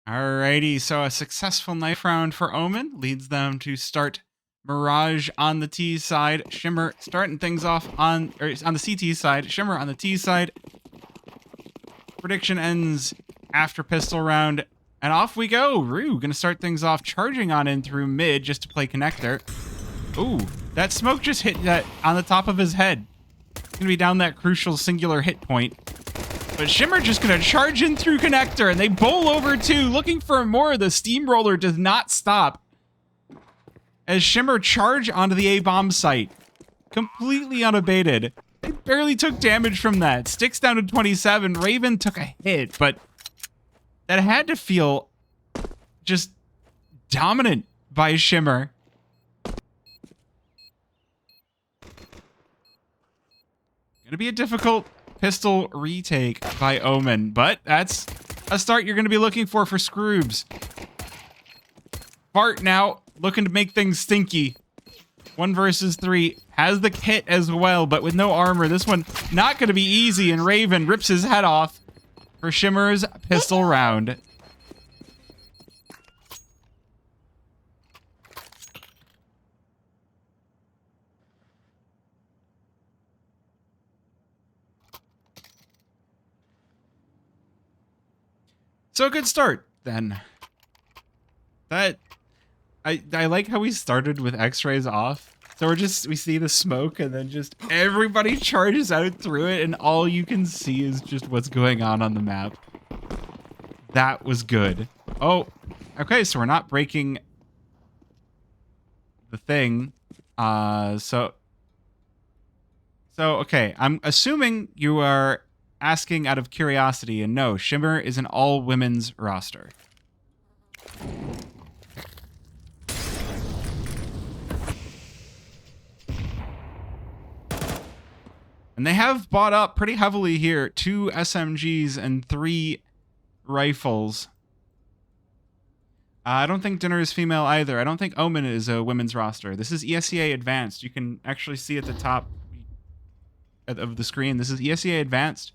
Alrighty, so a successful knife round for Omen leads them to start Mirage on the T side, Shimmer starting things off on the CT side, Shimmer on the T side. Prediction ends after pistol round, and off we go. Rue gonna start things off, charging on in through mid just to play connector. Ooh, that smoke just hit that on the top of his head. Gonna be down that crucial singular hit point. But Shimmer just gonna charge in through connector, and they bowl over too, looking for more. The steamroller does not stop as Shimmer charge onto the A-bomb site, completely unabated. They barely took damage from that. Sticks down to 27. Raven took a hit, but that had to feel just dominant by Shimmer. Gonna be a difficult pistol retake by Omen, but that's a start you're going to be looking for Scroobs. Fart now, looking to make things stinky. 1 versus 3, has the kit as well, but with no armor. This one not going to be easy, and Raven rips his head off for Shimmer's pistol round. So a good start, then. I like how we started with X-rays off. So we see the smoke, and then just everybody charges out through it, and all you can see is just what's going on the map. That was good. Oh, okay, so we're not breaking the thing. So okay, I'm assuming you are asking out of curiosity, and no, Shimmer is an all-women's roster. And they have bought up pretty heavily here. 2 SMGs and 3 rifles. I don't think Dinner is female either. I don't think Omen is a women's roster. This is ESEA Advanced. You can actually see at the top of the screen. This is ESEA Advanced.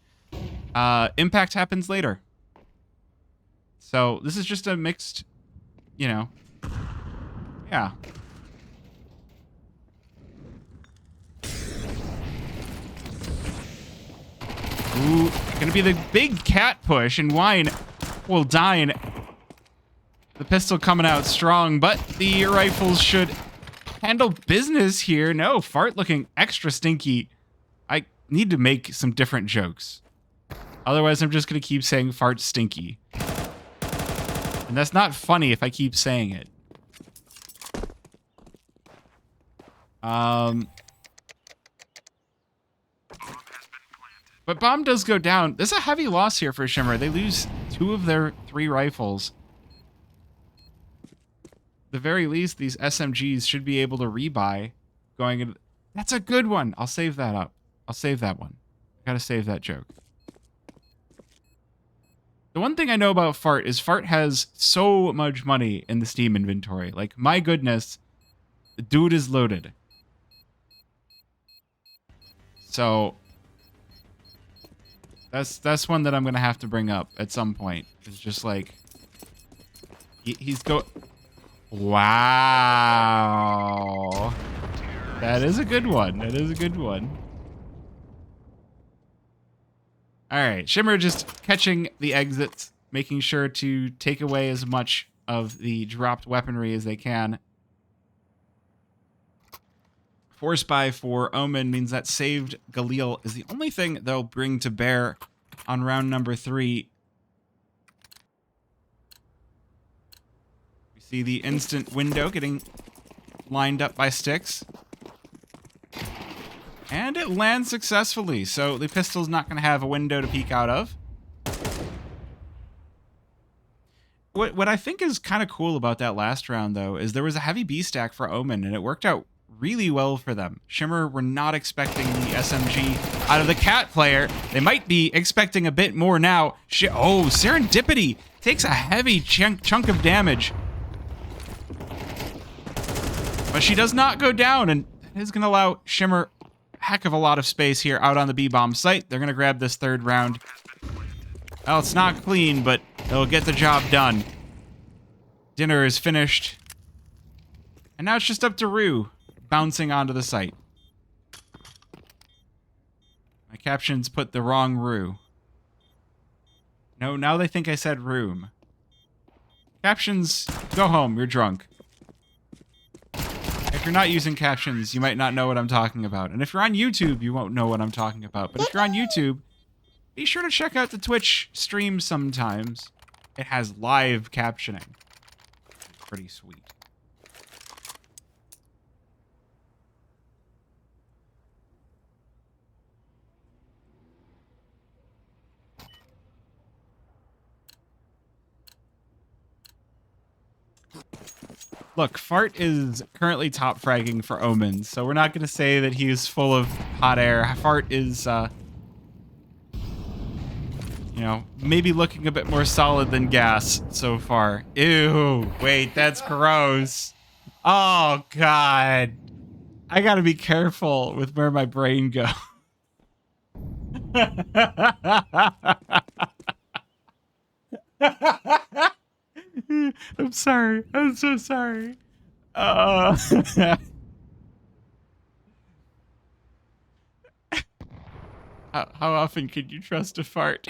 Impact happens later. So this is just a mixed, yeah. Ooh, gonna be the big cat push, and Wine will dine. The pistol coming out strong, but the rifles should handle business here. No, Fart looking extra stinky. I need to make some different jokes. Otherwise, I'm just going to keep saying Fart stinky. And that's not funny if I keep saying it. But bomb does go down. There's a heavy loss here for Shimmer. They lose 2 of their 3 rifles. At the very least, these SMGs should be able to rebuy going in. That's a good one. I'll save that up. I'll save that one. I gotta save that joke. The one thing I know about Fart is Fart has so much money in the Steam inventory. Like, my goodness, the dude is loaded. So that's one that I'm gonna have to bring up at some point. It's just like Wow. That is a good one. That is a good one. All right, Shimmer just catching the exits, making sure to take away as much of the dropped weaponry as they can. Force buy for Omen means that saved Galil is the only thing they'll bring to bear on round number 3. We see the instant window getting lined up by sticks. And it lands successfully, so the pistol's not going to have a window to peek out of. What I think is kind of cool about that last round, though, is there was a heavy B stack for Omen, and it worked out really well for them. Shimmer were not expecting the SMG out of the cat player. They might be expecting a bit more now. Oh, Serendipity takes a heavy chunk of damage. But she does not go down, and that is going to allow Shimmer heck of a lot of space here out on the B-bomb site. They're going to grab this 3rd round. Well, it's not clean, but they'll get the job done. Dinner is finished. And now it's just up to Rue, bouncing onto the site. My captions put the wrong Rue. No, now they think I said room. Captions, go home, you're drunk. If you're not using captions, you might not know what I'm talking about. And if you're on YouTube, you won't know what I'm talking about. But if you're on YouTube, be sure to check out the Twitch stream sometimes. It has live captioning. Pretty sweet. Look, Fart is currently top fragging for Omen, so we're not going to say that he's full of hot air. Fart is, you know, maybe looking a bit more solid than Gas so far. Ew, wait, that's gross. Oh, God. I gotta be careful with where my brain goes. I'm sorry. I'm so sorry. How often can you trust a fart?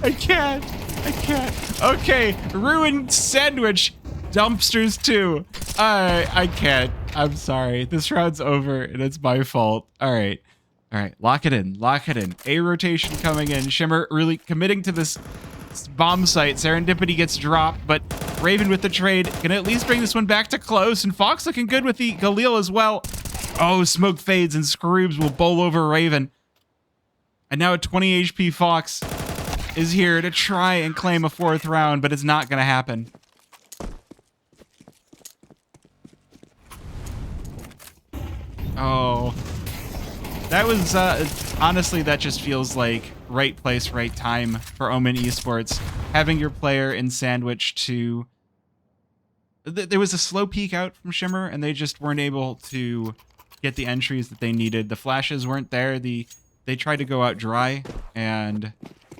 I can't. I can't. Okay, ruined sandwich. Dumpsters too. I can't. I'm sorry. This round's over and it's my fault. All right. All right. Lock it in. Lock it in. A rotation coming in. Shimmer really committing to this bomb site. Serendipity gets dropped, but Raven with the trade can at least bring this one back to close. And Fox looking good with the Galil as well. Oh, smoke fades and Scroobs will bowl over Raven. And now a 20 HP Fox is here to try and claim a 4th round, but it's not going to happen. Oh, that was, honestly, that just feels like right place, right time for Omen Esports. Having your player in sandwich to... There was a slow peek out from Shimmer, and they just weren't able to get the entries that they needed. The flashes weren't there. They tried to go out dry, and,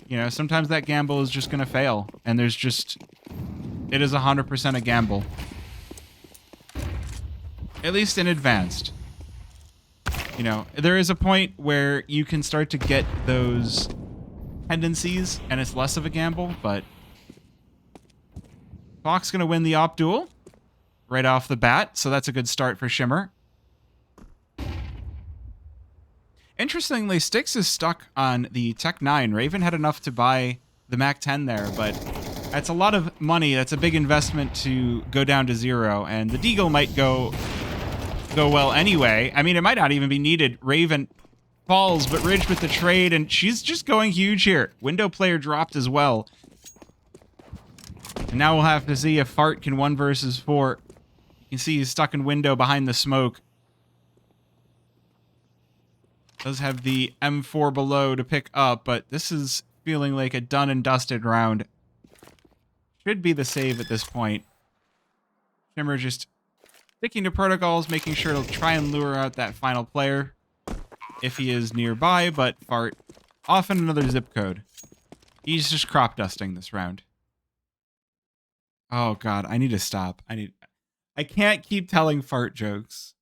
you know, sometimes that gamble is just going to fail. And there's just... It is 100% a gamble. At least in advanced. You know, there is a point where you can start to get those tendencies, and it's less of a gamble, but... Fox going to win the op duel right off the bat, so that's a good start for Shimmer. Interestingly, Styx is stuck on the Tech 9. Raven had enough to buy the Mac 10 there, but that's a lot of money. That's a big investment to go down to 0, and the Deagle might go well anyway. I mean, it might not even be needed. Raven falls, but Ridge with the trade, and she's just going huge here. Window player dropped as well. And now we'll have to see if Fart can 1 versus 4. You can see he's stuck in window behind the smoke. Does have the M4 below to pick up, but this is feeling like a done and dusted round. Should be the save at this point. Shimmer just sticking to protocols, making sure to try and lure out that final player if he is nearby, but Fart off in another zip code. He's just crop dusting this round. Oh god, I need to stop. I can't keep telling Fart jokes.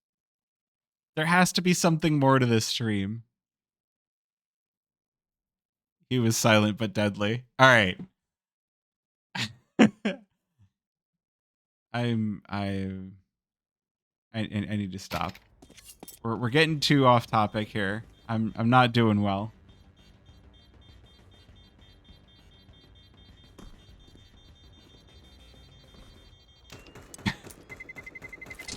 There has to be something more to this stream. He was silent but deadly. All right. I need to stop. We're getting too off topic here. I'm not doing well.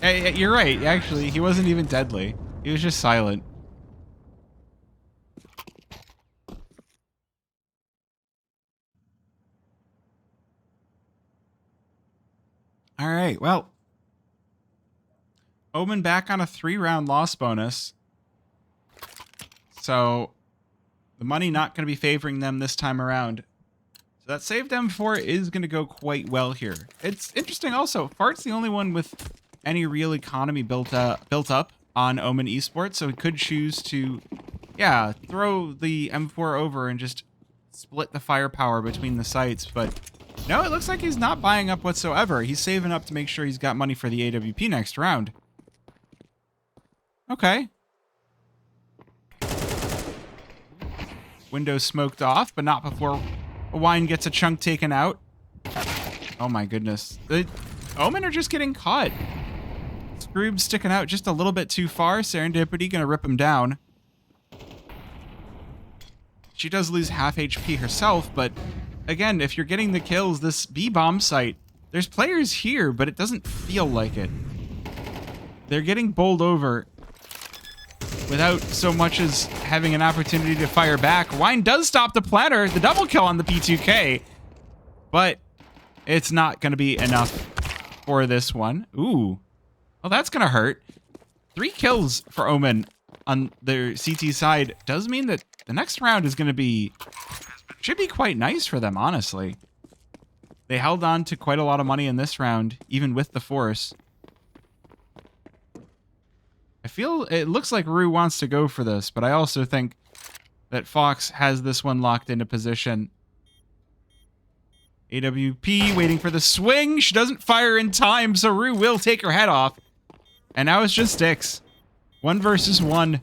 Hey, you're right. Actually, he wasn't even deadly. He was just silent. All right. Well, Omen back on a 3-round loss bonus. So the money not going to be favoring them this time around. So that saved M4 is going to go quite well here. It's interesting also. Fart's the only one with any real economy built up on Omen Esports, so he could choose to, yeah, throw the M4 over and just split the firepower between the sites, but No, it looks like he's not buying up whatsoever. He's saving up to make sure he's got money for the AWP next round. Okay. Window smoked off, but not before Wine gets a chunk taken out. Oh my goodness. The Omen are just getting caught. Scroob sticking out just a little bit too far. Serendipity gonna rip him down. She does lose half HP herself, but again, if you're getting the kills, this B-bomb site, there's players here, but it doesn't feel like it. They're getting bowled over without so much as having an opportunity to fire back. Wine does stop the planter, the double kill on the P2K, but it's not going to be enough for this one. Ooh. Well, that's going to hurt. 3 kills for Omen on their CT side does mean that the next round is going to be... should be quite nice for them, honestly. They held on to quite a lot of money in this round, even with the force. I feel it looks like Rue wants to go for this, but I also think that Fox has this one locked into position. AWP waiting for the swing. She doesn't fire in time, so Rue will take her head off. And now it's just sticks. 1 versus 1.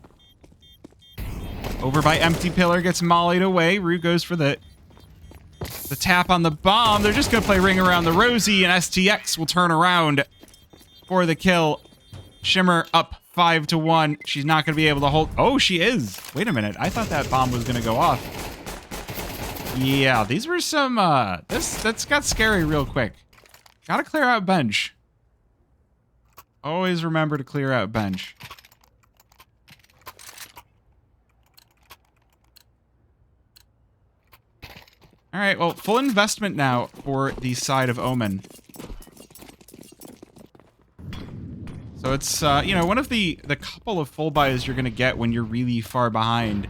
Over by Empty Pillar, gets mollied away. Rue goes for the tap on the bomb. They're just going to play Ring Around the Rosie, and STX will turn around for the kill. Shimmer up 5-1. She's not going to be able to hold... oh, she is. Wait a minute. I thought that bomb was going to go off. Yeah, these were some... that's got scary real quick. Gotta clear out bench. Always remember to clear out bench. All right, well, full investment now for the side of Omen. So it's, you know, one of the couple of full buys you're going to get when you're really far behind.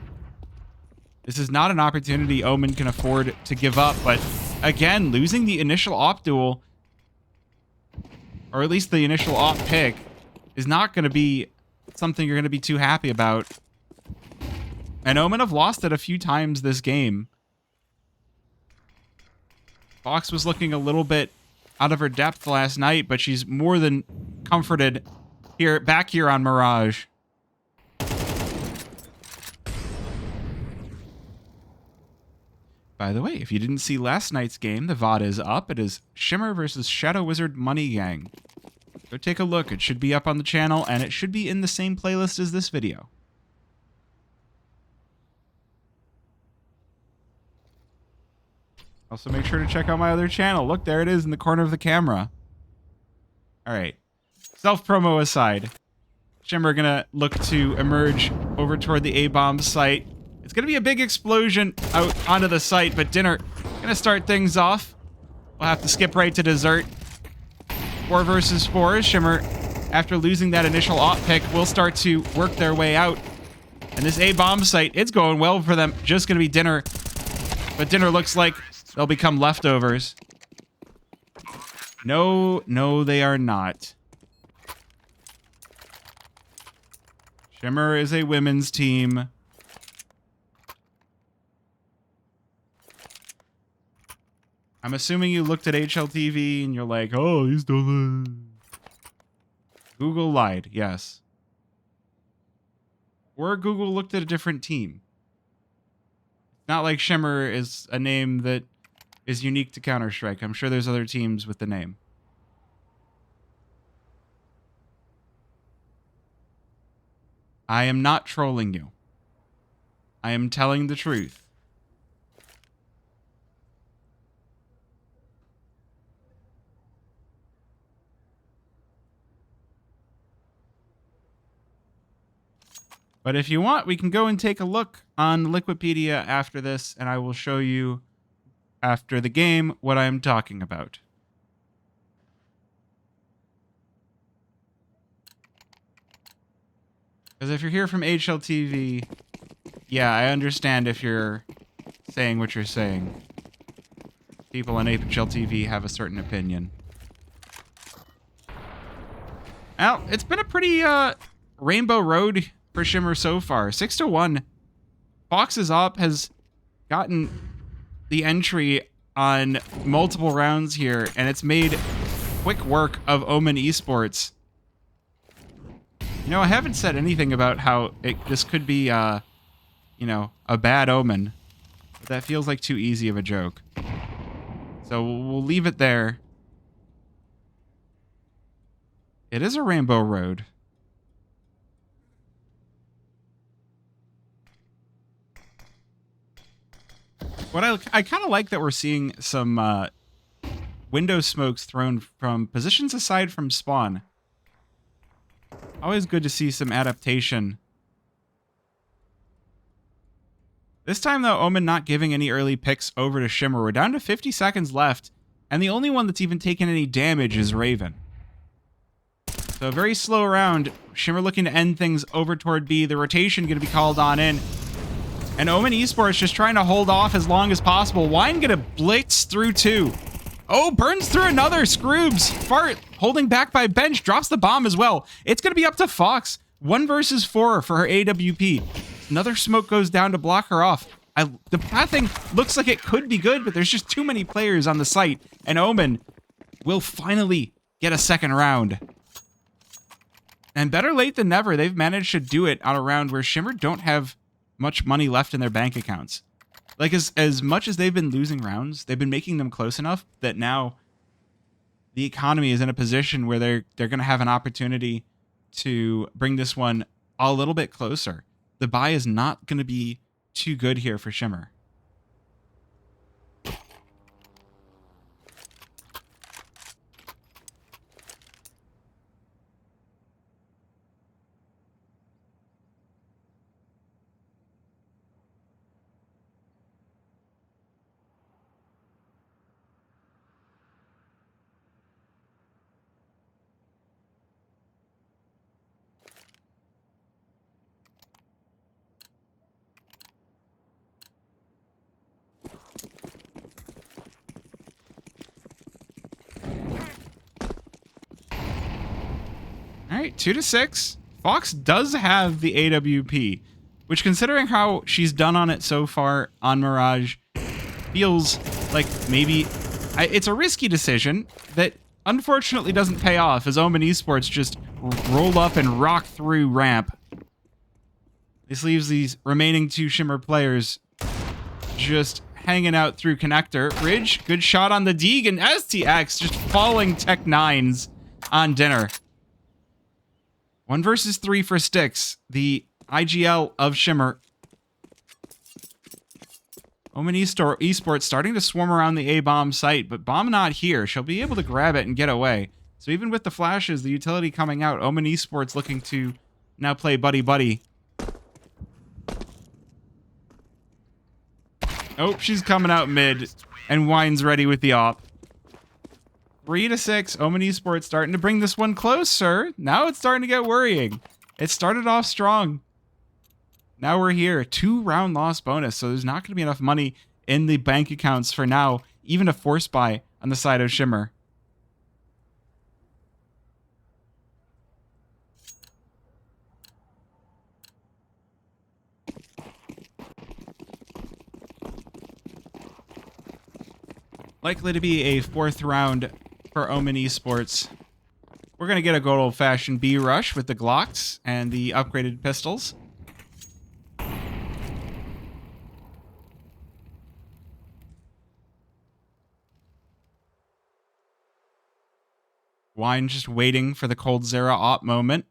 This is not an opportunity Omen can afford to give up, but again, losing the initial op duel, or at least the initial op pick, is not going to be something you're going to be too happy about. And Omen have lost it a few times this game. Fox was looking a little bit out of her depth last night, but she's more than comforted back here on Mirage. By the way, if you didn't see last night's game, the VOD is up. It is Shimmer versus Shadow Wizard Money Gang. Go take a look. It should be up on the channel, and it should be in the same playlist as this video. Also, make sure to check out my other channel. Look, there it is in the corner of the camera. All right. Self-promo aside, Shimmer gonna look to emerge over toward the A-bomb site. It's gonna be a big explosion out onto the site, but Dinner gonna start things off. We'll have to skip right to dessert. 4 versus 4. Shimmer, after losing that initial op pick, will start to work their way out. And this A-bomb site, it's going well for them. Just gonna be Dinner. But Dinner looks like they'll become leftovers. No, they are not. Shimmer is a women's team. I'm assuming you looked at HLTV and you're like, oh, he's done. Google lied, yes. Or Google looked at a different team. Not like Shimmer is a name that is unique to Counter-Strike. I'm sure there's other teams with the name. I am not trolling you. I am telling the truth. But if you want, we can go and take a look on Liquipedia after this, and I will show you after the game what I am talking about. Because if you're here from HLTV, yeah, I understand if you're saying what you're saying. People on HLTV have a certain opinion. Well, it's been a pretty rainbow road for Shimmer so far. 6-1. Fox's op has gotten the entry on multiple rounds here, and it's made quick work of Omen Esports. You know, I haven't said anything about how this could be, you know, a bad omen. But that feels like too easy of a joke. So we'll leave it there. It is a rainbow road. What I kind of like that we're seeing some window smokes thrown from positions aside from spawn. Always good to see some adaptation. This time, though, Omen not giving any early picks over to Shimmer. We're down to 50 seconds left, and the only one that's even taken any damage is Raven. So a very slow round. Shimmer looking to end things over toward B. The rotation going to be called on in. And Omen Esports just trying to hold off as long as possible. Wine going to blitz through 2. Oh, burns through another. Scroobs. Fart holding back by bench. Drops the bomb as well. It's going to be up to Fox. 1 versus 4 for her AWP. Another smoke goes down to block her off. The pathing looks like it could be good, but there's just too many players on the site. And Omen will finally get a second round. And better late than never, they've managed to do it on a round where Shimmer don't have much money left in their bank accounts. Like, as much as they've been losing rounds, they've been making them close enough that now the economy is in a position where they're going to have an opportunity to bring this one a little bit closer. The buy is not going to be too good here for Shimmer. All right, 2-6. Fox does have the AWP, which, considering how she's done on it so far on Mirage, feels like maybe it's a risky decision that unfortunately doesn't pay off as Omen Esports just roll up and rock through ramp. This leaves these remaining 2 Shimmer players just hanging out through connector. Ridge, good shot on the Deeg, and STX just falling Tech 9s on dinner. 1 versus 3 for Sticks, the IGL of Shimmer. Omen Esports starting to swarm around the A-bomb site, but bomb not here. She'll be able to grab it and get away. So even with the flashes, the utility coming out, Omen Esports looking to now play buddy-buddy. Oh, she's coming out mid, and Wine's ready with the op. 3-6, Omen Esports starting to bring this one closer. Now it's starting to get worrying. It started off strong. Now we're here, 2-round loss bonus, so there's not going to be enough money in the bank accounts for now, even a force buy on the side of Shimmer. Likely to be a 4th round for Omen Esports. We're going to get a good old-fashioned B rush with the Glocks and the upgraded pistols. Wine just waiting for the Cold Zera op moment.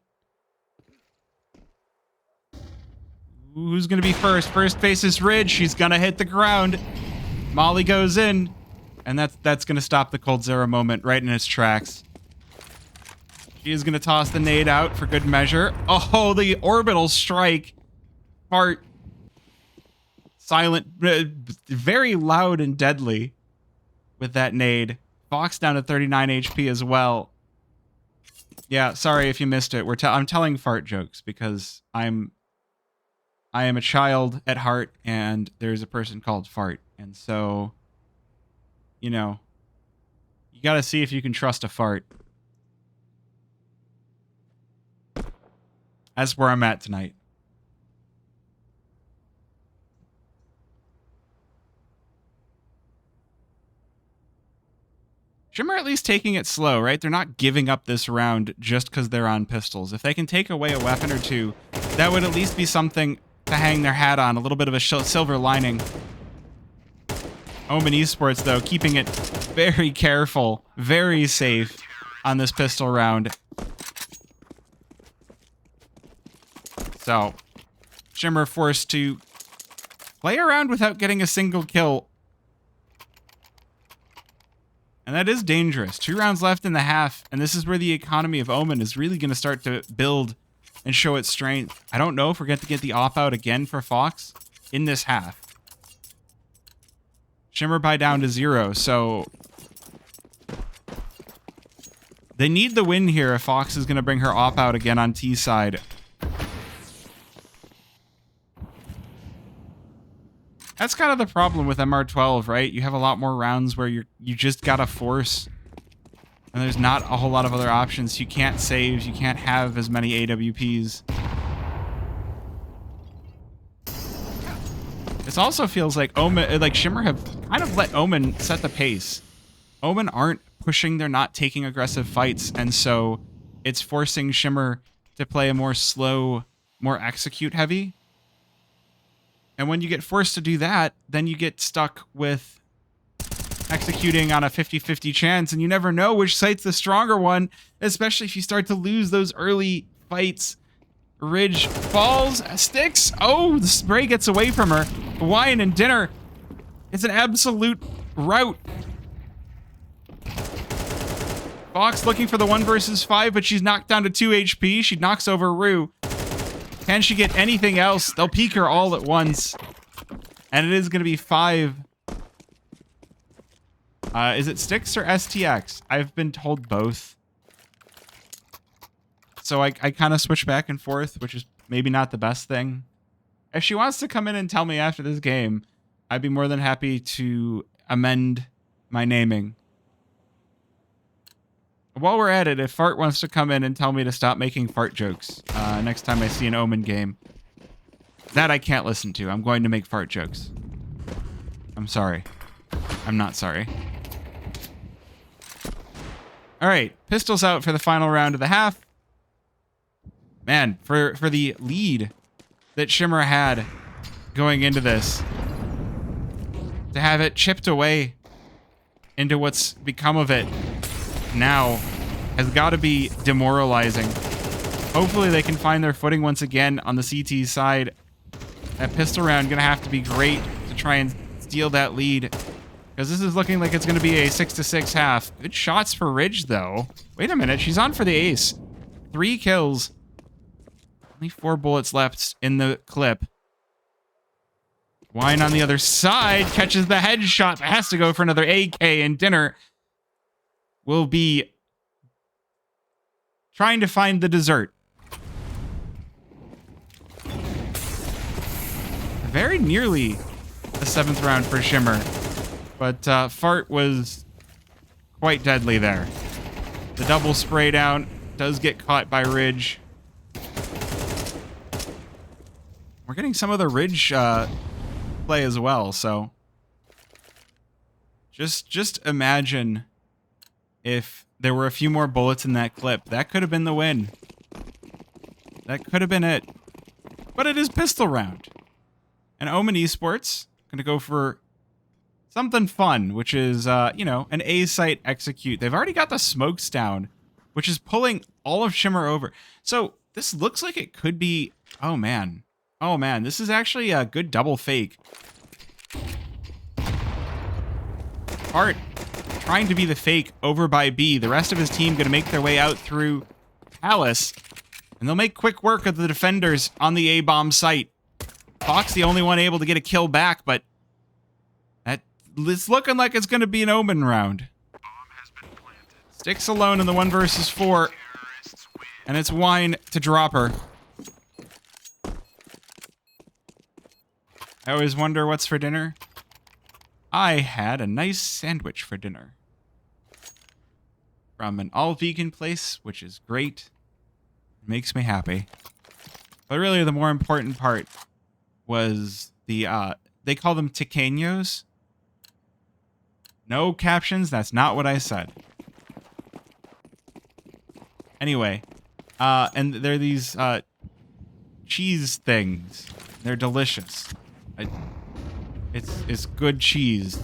Who's going to be first? First faces Ridge. She's going to hit the ground. Molly goes in. And that's going to stop the Cold Zera moment right in its tracks. She is going to toss the nade out for good measure. Oh, the orbital strike. Part. Silent. Very loud and deadly with that nade. Fox down to 39 HP as well. Yeah, sorry if you missed it. I'm telling fart jokes because I am a child at heart, and there's a person called Fart. And so, you know, you got to see if you can trust a fart. That's where I'm at tonight. Shimmer at least taking it slow, right? They're not giving up this round just because they're on pistols. If they can take away a weapon or two, that would at least be something to hang their hat on, a little bit of a silver lining. Omen Esports, though, keeping it very careful, very safe on this pistol round. So, Shimmer forced to play around without getting a single kill. And that is dangerous. 2 rounds left in the half, and this is where the economy of Omen is really going to start to build and show its strength. I don't know if we're going to get the off-out again for Fox in this half. Shimmer by down to 0, so they need the win here if Fox is going to bring her off-out again on T side. That's kind of the problem with MR12, right? You have a lot more rounds where you just gotta force. And there's not a whole lot of other options. You can't save, you can't have as many AWPs. This also feels like Omen, like Shimmer have kind of let Omen set the pace. Omen aren't pushing, they're not taking aggressive fights, and so it's forcing Shimmer to play a more slow, more execute heavy. And when you get forced to do that, then you get stuck with executing on a 50-50 chance, and you never know which site's the stronger one, especially if you start to lose those early fights. Ridge falls, sticks. Oh, the spray gets away from her. Wine and dinner. It's an absolute rout. Fox looking for the 1 versus 5, but she's knocked down to 2 HP. She knocks over Rue. Can she get anything else? They'll peek her all at once. And it is going to be 5. Is it Sticks or STX? I've been told both. So I kind of switch back and forth, which is maybe not the best thing. If she wants to come in and tell me after this game, I'd be more than happy to amend my naming. While we're at it, if Fart wants to come in and tell me to stop making fart jokes next time I see an Omen game, that I can't listen to. I'm going to make fart jokes. I'm sorry. I'm not sorry. All right, pistols out for the final round of the half. Man, for the lead that Shimmer had going into this, to have it chipped away into what's become of it now has got to be demoralizing. Hopefully they can find their footing once again on the CT side. That pistol round gonna have to be great to try and steal that lead, because this is looking like it's gonna be a 6-6 half. Good shots for Ridge though. Wait a minute, she's on for the ace. 3 kills. Only 4 bullets left in the clip. Wine on the other side catches the headshot, but has to go for another AK, and Dinner will be trying to find the dessert. Very nearly the 7th round for Shimmer, but Fart was quite deadly there. The double spray down does get caught by Ridge. We're getting some of the Ridge play as well, so just imagine if there were a few more bullets in that clip. That could have been the win. That could have been it. But it is pistol round. And Omen Esports going to go for something fun, which is, you know, an A-site execute. They've already got the smokes down, which is pulling all of Shimmer over. So this looks like it could be... Oh, man. Oh, man. This is actually a good double fake. Art trying to be the fake over by B. The rest of his team going to make their way out through Palace, and they'll make quick work of the defenders on the A-bomb site. Fox the only one able to get a kill back, but it's looking like it's going to be an Omen round. Sticks alone in the 1 versus 4, and it's Wine to drop her. I always wonder what's for dinner. I had a nice sandwich for dinner from an all-vegan place, which is great. It makes me happy. But really, the more important part was the, they call them tequeños. No captions. That's not what I said. Anyway, and they're these cheese things. They're delicious. It's good cheese.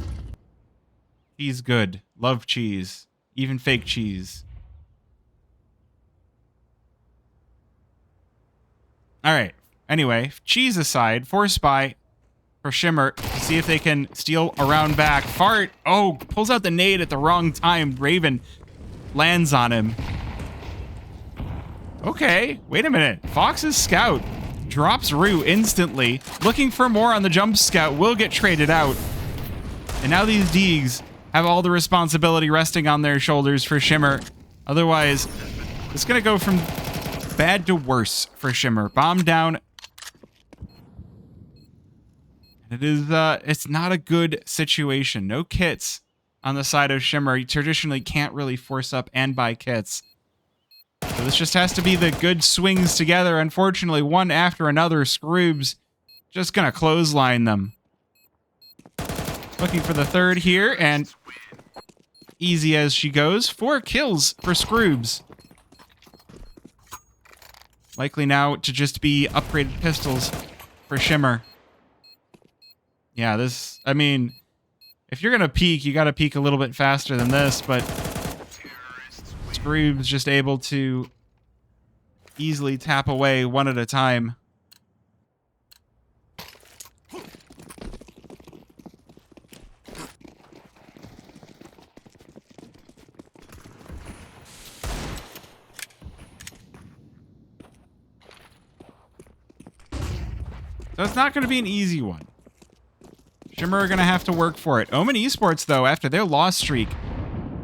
Cheese good. Love cheese. Even fake cheese. Alright. Anyway, cheese aside, force buy for Shimmer to see if they can steal around back. Fart! Oh, pulls out the nade at the wrong time. Raven lands on him. Okay, wait a minute. Fox's scout drops Rue instantly. Looking for more on the jump scout will get traded out. And now these Deegs have all the responsibility resting on their shoulders for Shimmer. Otherwise, it's gonna go from bad to worse for Shimmer. Bomb down. It is, it's not a good situation. No kits on the side of Shimmer. You traditionally can't really force up and buy kits. So this just has to be the good swings together. Unfortunately, one after another, Scroob's just gonna clothesline them. Looking for the third here, and easy as she goes. 4 kills for Scroob's. Likely now to just be upgraded pistols for Shimmer. Yeah, this, I mean, if you're gonna peek, you gotta peek a little bit faster than this, but Scroob's just able to easily tap away one at a time. So it's not going to be an easy one. Shimmer are going to have to work for it. Omen Esports, though, after their loss streak,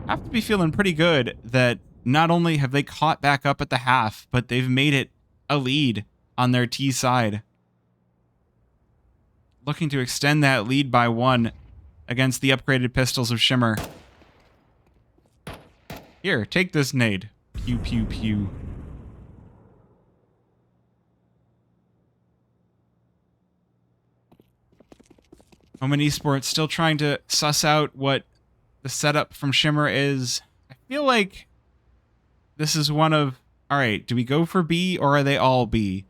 have to be feeling pretty good that not only have they caught back up at the half, but they've made it a lead on their T side. Looking to extend that lead by 1 against the upgraded pistols of Shimmer. Here, take this nade. Pew, pew, pew. Omen Esports still trying to suss out what the setup from Shimmer is. I feel like this is one of, all right, do we go for B or are they all B?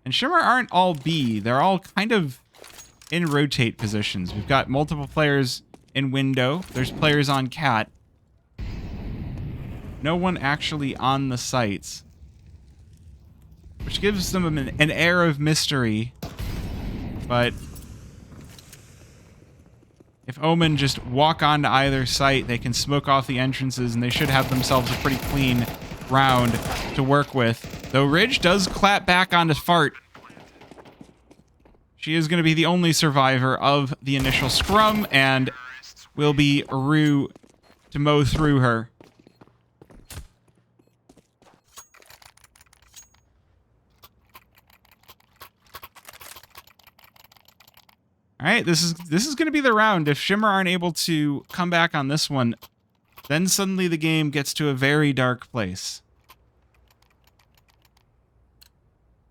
And Shimmer aren't all B. They're all kind of in rotate positions. We've got multiple players in window. There's players on cat. No one actually on the sites, which gives them an air of mystery. But if Omen just walk onto either site, they can smoke off the entrances, and they should have themselves a pretty clean round to work with. Though Ridge does clap back onto Fart. She is going to be the only survivor of the initial scrum, and will be Rue to mow through her. All right, this is going to be the round. If Shimmer aren't able to come back on this one, then suddenly the game gets to a very dark place.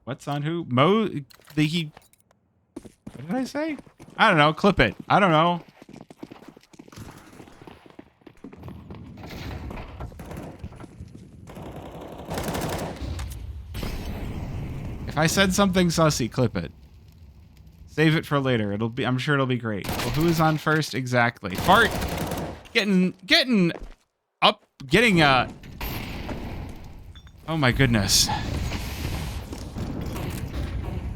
What's on who? What did I say? I don't know. Clip it. I don't know. If I said something sussy, clip it. Save it for later. I'm sure it'll be great. Well, who is on first exactly? Fart getting oh my goodness.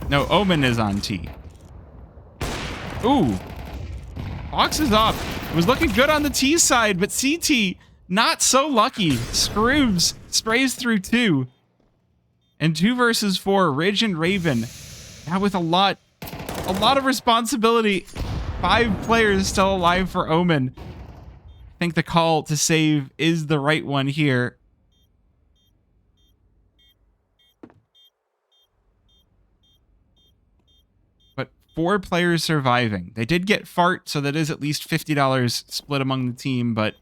No, Omen is on T. Ooh. Fox is up. It was looking good on the T side, but CT not so lucky. Scroobs sprays through 2. And 2 versus 4, Ridge and Raven. Now with a lot of responsibility. 5 players still alive for Omen. I think the call to save is the right one here. But 4 players surviving. They did get Fart, so that is at least $50 split among the team, but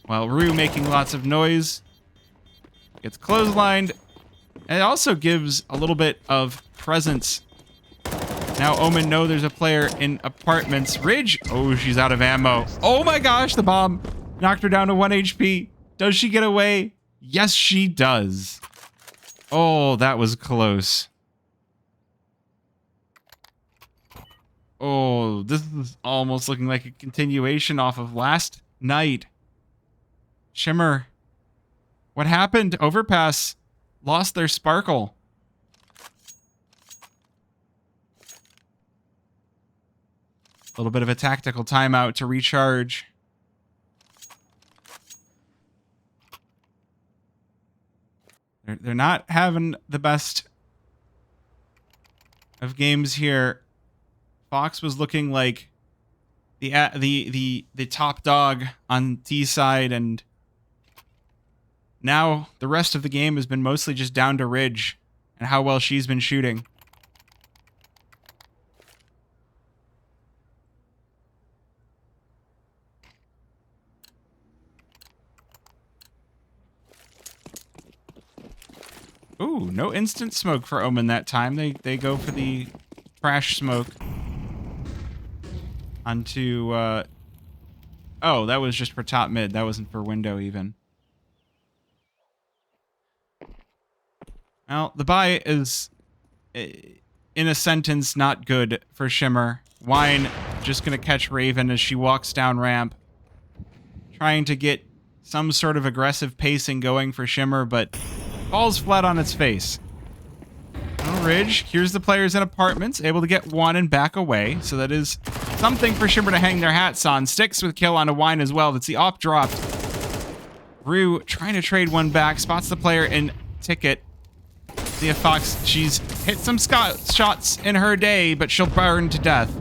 well, Rue making lots of noise. Gets clotheslined. And it also gives a little bit of presence Now Omen know there's a player in apartments. Ridge. Oh, she's out of ammo. Oh my gosh, the bomb knocked her down to 1 HP. Does she get away? Yes, she does. Oh, that was close. Oh, this is almost looking like a continuation off of last night. Shimmer. What happened? Overpass lost their sparkle. A little bit of a tactical timeout to recharge. They're not having the best of games here. Fox was looking like the top dog on T side, and now the rest of the game has been mostly just down to Ridge and how well she's been shooting. Ooh, no instant smoke for Omen that time. They go for the crash smoke onto oh, that was just for top mid. That wasn't for window even. Well, the buy is, in a sentence, not good for Shimmer. Wine just gonna catch Raven as she walks down ramp, trying to get some sort of aggressive pacing going for Shimmer, but falls flat on its face. Oh, Ridge, here's the players in apartments, able to get one and back away. So that is something for Shimmer to hang their hats on. Sticks with kill on a Wine as well. That's the op drop. Rue trying to trade one back, spots the player in Ticket. See if Fox, she's hit some shots in her day, but she'll burn to death.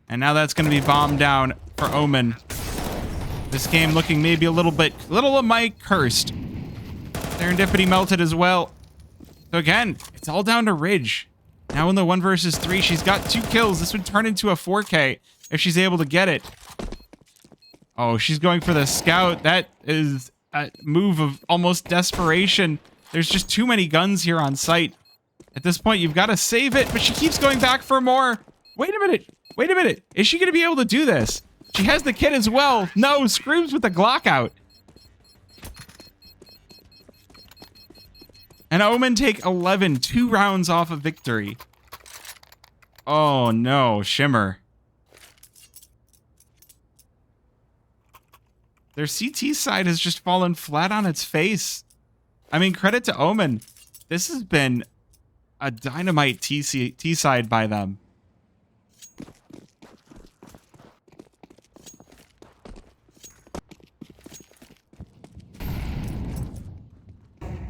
And now that's going to be bombed down for Omen. This game looking maybe a little of my cursed. Serendipity melted as well. So again, it's all down to Ridge. Now in the 1 versus 3, she's got 2 kills. This would turn into a 4K if she's able to get it. Oh, she's going for the scout. That is a move of almost desperation. There's just too many guns here on site. At this point, you've got to save it, but she keeps going back for more. Wait a minute. Wait a minute. Is she going to be able to do this? She has the kit as well. No, Screams with the Glock out. And Omen take 11, 2 rounds off of victory. Oh no, Shimmer. Their CT side has just fallen flat on its face. I mean, credit to Omen. This has been a dynamite T side by them.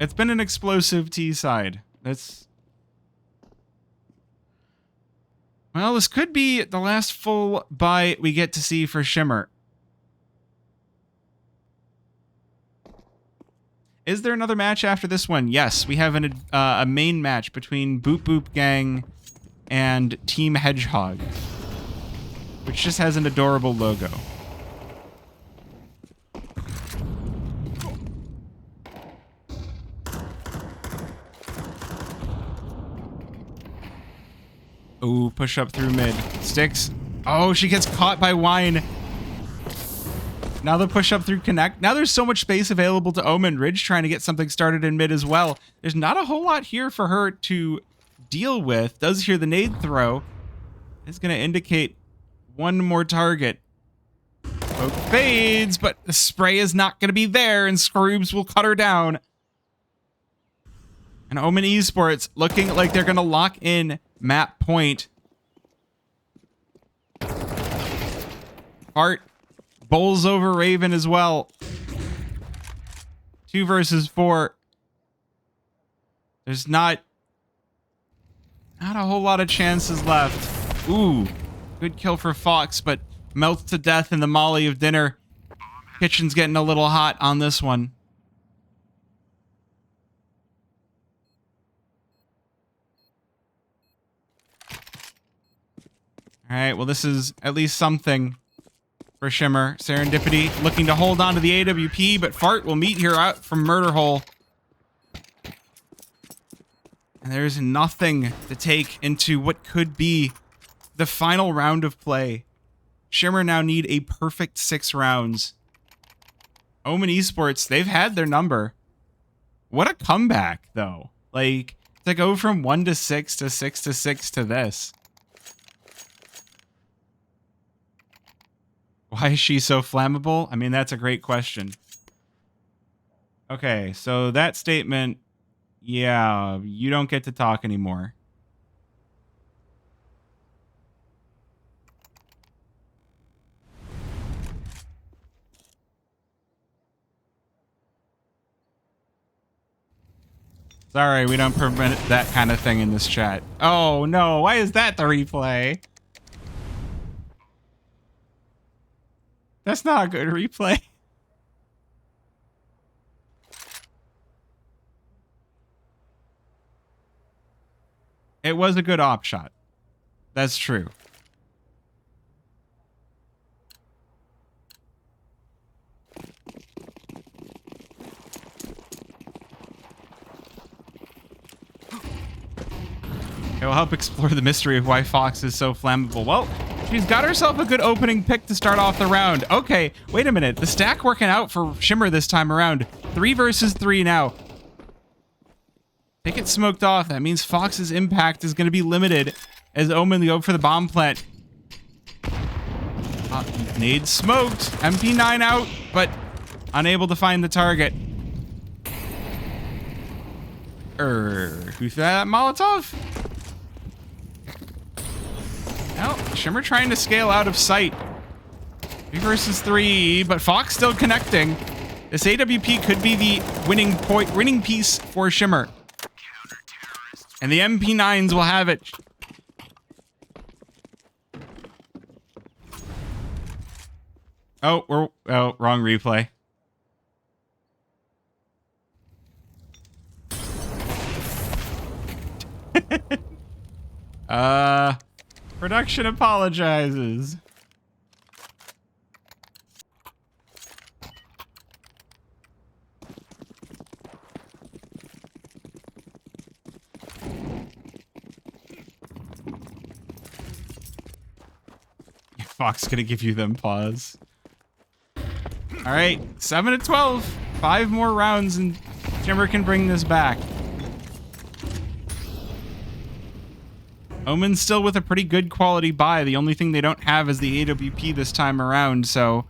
It's been an explosive T side. Well, this could be the last full buy we get to see for Shimmer. Is there another match after this one? Yes, we have a main match between Boop Boop Gang and Team Hedgehog, which just has an adorable logo. Ooh, push up through mid. Sticks. Oh, she gets caught by Wine. Now the push up through Connect. Now there's so much space available to Omen. Ridge trying to get something started in mid as well. There's not a whole lot here for her to deal with. Does hear the nade throw. It's going to indicate one more target. Smoke fades, but the spray is not going to be there, and Scroobs will cut her down. And Omen Esports looking like they're going to lock in map point. Art bowls over Raven as well. 2 versus 4. There's not a whole lot of chances left. Ooh, good kill for Fox, but melts to death in the molly of dinner. Kitchen's getting a little hot on this one. All right, well, this is at least something for Shimmer. Serendipity looking to hold on to the AWP, but Fart will meet here out from Murder Hole. And there's nothing to take into what could be the final round of play. Shimmer now need a perfect 6 rounds. Omen Esports, they've had their number. What a comeback, though. Like, to go from 1 to 6 to 6 to 6 to this. Why is she so flammable? I mean, that's a great question. Okay, so that statement, yeah, you don't get to talk anymore. Sorry, we don't permit that kind of thing in this chat. Oh, no. Why is that the replay? That's not a good replay. It was a good op shot. That's true. It will help explore the mystery of why Fox is so flammable. Well, she's got herself a good opening pick to start off the round. Okay, wait a minute. The stack working out for Shimmer this time around. 3 versus 3 now. They get smoked off. That means Fox's impact is going to be limited as Omen go for the bomb plant. Nade smoked. MP9 out, but unable to find the target. Who threw that Molotov? Well, Shimmer trying to scale out of sight. 3 versus 3, but Fox still connecting. This AWP could be the winning piece for Shimmer. And the MP9s will have it. Oh, wrong replay. Production apologizes. Fox gonna give you them pause. All right, 7 to 12. 5 more rounds and Shimmer can bring this back. Omen's still with a pretty good quality buy. The only thing they don't have is the AWP this time around, so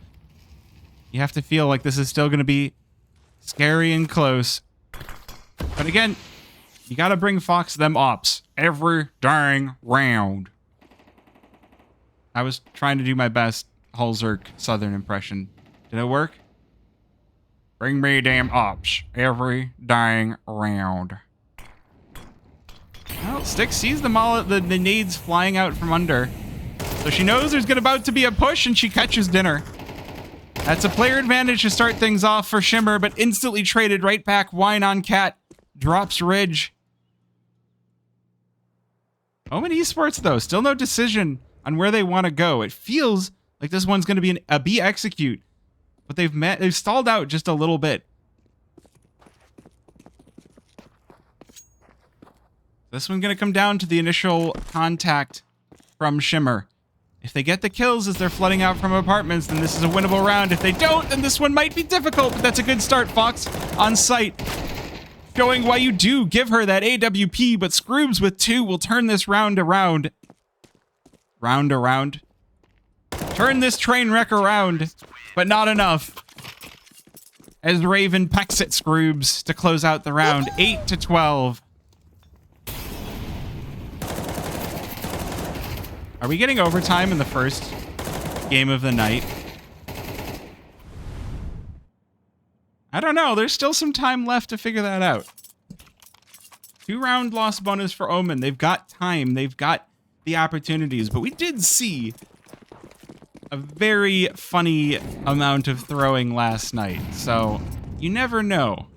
you have to feel like this is still going to be scary and close. But again, you got to bring Fox them ops every dang round. I was trying to do my best Hulzerk Southern impression. Did it work? Bring me damn ops every dang round. Well, Styx sees the nades flying out from under. So she knows there's about to be a push and she catches dinner. That's a player advantage to start things off for Shimmer, but instantly traded right back. Wine on Cat. Drops Ridge. Omen Esports, though, still no decision on where they want to go. It feels like this one's going to be a B execute, but they've stalled out just a little bit. This one's going to come down to the initial contact from Shimmer. If they get the kills as they're flooding out from apartments, then this is a winnable round. If they don't, then this one might be difficult, but that's a good start, Fox, on site. Showing why you do give her that AWP, but Scroobs with 2 will turn this round around. Round around. Turn this train wreck around, but not enough. As Raven pecks at Scroobs to close out the round, 8 to 12. Are we getting overtime in the first game of the night? I don't know. There's still some time left to figure that out. 2-round loss bonus for Omen. They've got time. They've got the opportunities. But we did see a very funny amount of throwing last night. So you never know.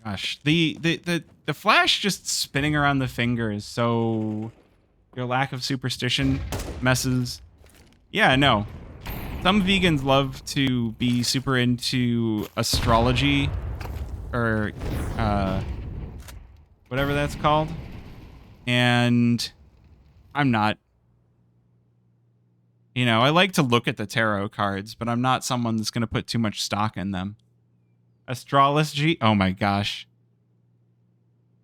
Gosh, the flash just spinning around the fingers, so your lack of superstition messes. Yeah, no. Some vegans love to be super into astrology or whatever that's called. And I'm not. You know, I like to look at the tarot cards, but I'm not someone that's going to put too much stock in them. Astrology? Oh my gosh.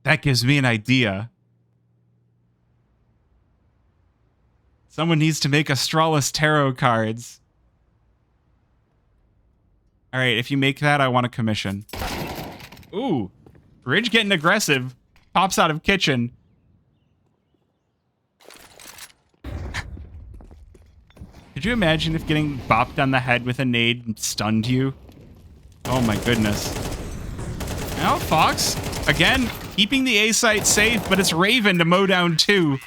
That gives me an idea. Someone needs to make Astralis tarot cards. All right, if you make that, I want a commission. Ooh, Ridge getting aggressive. Pops out of kitchen. Could you imagine if getting bopped on the head with a nade stunned you? Oh my goodness. Now Fox, again, keeping the A site safe, but it's Raven to mow down 2.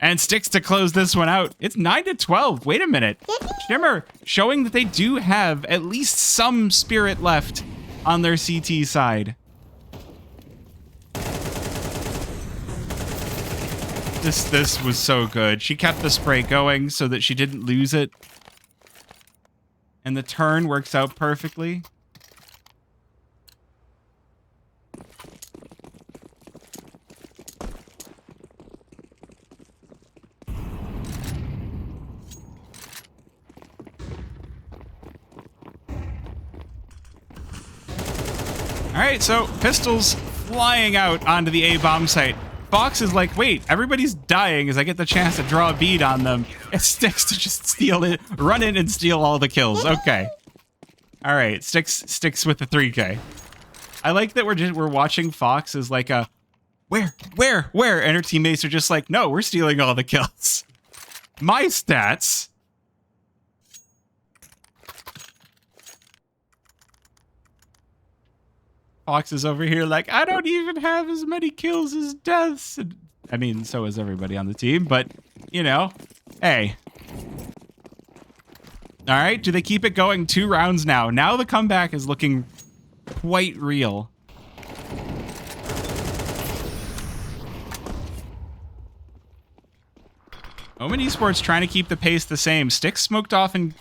And Sticks to close this one out. It's 9-12. Wait a minute. Shimmer showing that they do have at least some spirit left on their CT side. This was so good. She kept the spray going so that she didn't lose it. And the turn works out perfectly. All right, so pistols flying out onto the A-bomb site. Fox is like, wait, everybody's dying as I get the chance to draw a bead on them. It Sticks to just steal it, run in and steal all the kills. Okay. All right, Sticks with the 3K. I like that we're watching Fox as like a, where? And her teammates are just like, no, we're stealing all the kills. My stats. Fox is over here like, I don't even have as many kills as deaths. And, I mean, so is everybody on the team, but, you know, hey. All right, do they keep it going 2 rounds now? Now the comeback is looking quite real. Omen Esports trying to keep the pace the same. Sticks smoked off in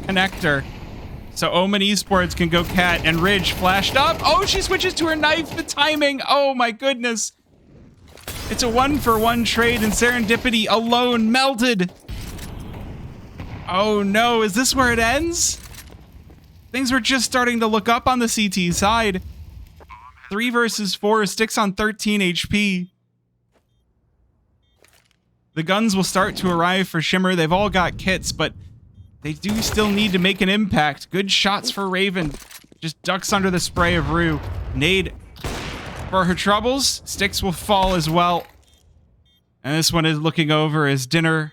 connector. So Omen Esports can go cat, and Ridge flashed up. Oh, she switches to her knife. The timing. Oh my goodness. It's a 1-for-1 trade, and Serendipity alone melted. Oh no, is this where it ends? Things were just starting to look up on the CT side. 3 versus 4, Sticks on 13 HP. The guns will start to arrive for Shimmer. They've all got kits, but they do still need to make an impact. Good shots for Raven. Just ducks under the spray of Rue. Nade for her troubles. Sticks will fall as well. And this one is looking over as Dinner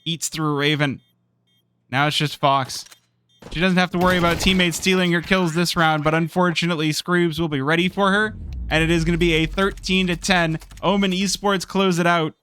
eats through Raven. Now it's just Fox. She doesn't have to worry about teammates stealing her kills this round, but unfortunately, Scroobs will be ready for her. And it is going to be a 13-10. Omen Esports close it out.